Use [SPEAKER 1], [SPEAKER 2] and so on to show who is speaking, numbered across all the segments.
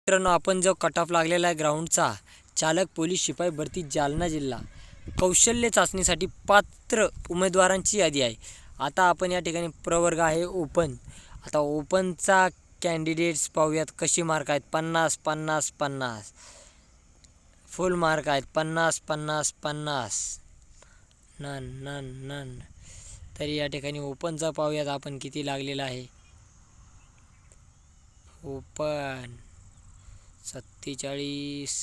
[SPEAKER 1] मित्रांनो, आपण जो कट ऑफ लागलेला आहे ग्राउंडचा, चालक पोलीस शिपाई भरती जालना जिल्हा, कौशल्य चाचणीसाठी पात्र उमेदवारांची यादी आहे. आता आपण या ठिकाणी प्रवर्ग आहे ओपन. आता ओपनचा कॅन्डिडेट्स पाहूयात कशी मार्क आहेत. 50 50 50 फुल मार्क आहेत. 50 50 50 नन नन नन. तरी या ठिकाणी ओपनचा पाहूयात आपण किती लागलेला आहे. ओपन 47.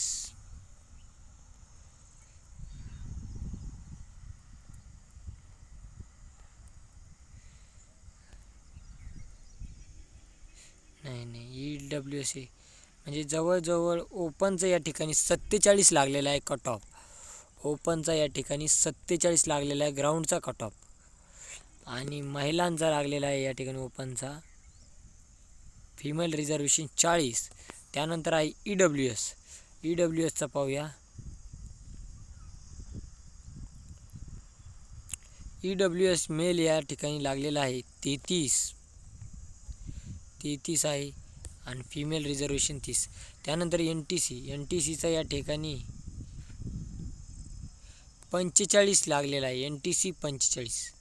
[SPEAKER 1] नाही EWS म्हणजे जवळजवळ ओपनचं या ठिकाणी 47 लागलेला आहे कट ऑफ. ओपनचा या ठिकाणी 47 लागलेला आहे ग्राउंडचा कट ऑफ. आणि महिलांचा लागलेला आहे या ठिकाणी ओपनचा फिमेल रिझर्वेशन 40. त्यानंतर आहे EWSचा पाहूया. EWS मेल या ठिकाणी लागलेला आहे 33 आहे आणि फिमेल रिझर्वेशन 30. त्यानंतर NTCचा या ठिकाणी 45 लागलेला आहे. NTC 45.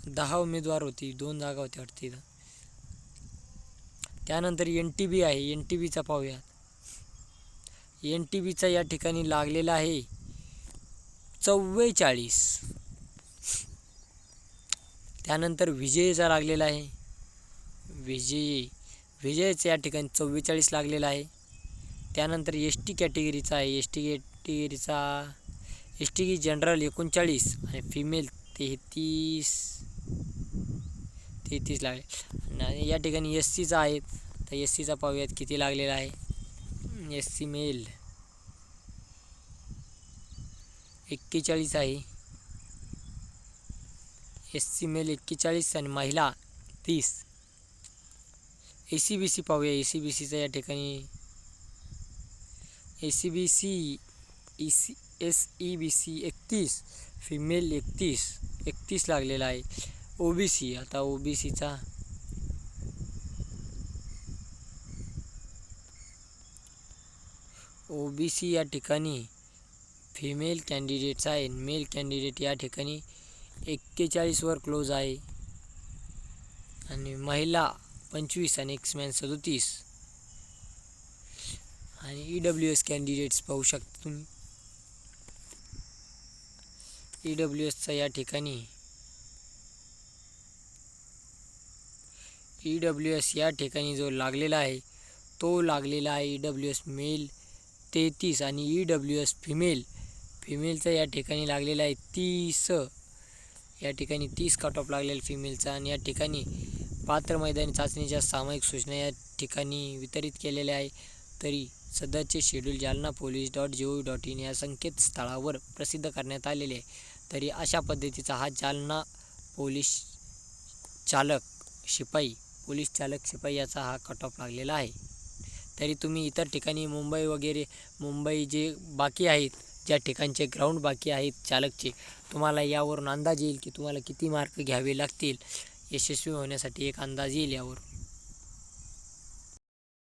[SPEAKER 1] 10 उमेदवार होती, 2 जागा होत्या वाटते. त्यानंतर NTB आहे. NTBचा पाहूया. NTBचा या ठिकाणी लागलेला आहे 44. त्यानंतर विजयचा लागलेला आहे. विजयचा या ठिकाणी 44 लागलेला आहे. त्यानंतर ST कॅटेगरीचा आहे. ST जनरल 39 आणि फिमेल 33 लागले. आणि या ठिकाणी SCचा आहे. तर SCचा पाहूयात किती लागलेला आहे. SC मेल 41 आहे. SC मेल 41 आणि महिला 30. ACBC पाहूया. ACBCचा या ठिकाणी SEBC 31 फिमेल 31 लागलेला आहे. OBC आता OBC या ठिकाणी फिमेल कॅन्डिडेट्स आहे. मेल कॅन्डिडेट या ठिकाणी 41 वर क्लोज आहे आणि महिला 25 आणि एक्समॅन 37. आणि EWS कॅन्डिडेट्स पाहू शकता तुम्ही. EWSचा या ठिकाणी EWS या ठिकाणी जो लागलेला आहे तो लागलेला आहे EWS मेल 33 आणि EWS फिमेलचा या ठिकाणी लागलेला आहे 30. या ठिकाणी 30 कट ऑफ लागलेला फिमेलचा. आणि या ठिकाणी पात्र मैदानी चाचणीच्या सामायिक सूचना या ठिकाणी वितरित केलेल्या आहे. तरी सध्याचे शेड्यूल jalnapolice.gov.in या संकेतस्थळावर प्रसिद्ध करण्यात आलेले आहे. तरी अशा पद्धतीचा हा जालना पोलीस चालक शिपाई याचा हा कट ऑफ लागलेला आहे. तरी तुम्ही इतर ठिकाणी मुंबई जे बाकी आहेत, ज्या ठिकाणचे ग्राउंड बाकी आहेत चालकचे, तुम्हाला यावरून अंदाज येईल की तुम्हाला किती मार्क घ्यावे लागतील. यशस्वी होण्यासाठी एक अंदाज येईल यावर.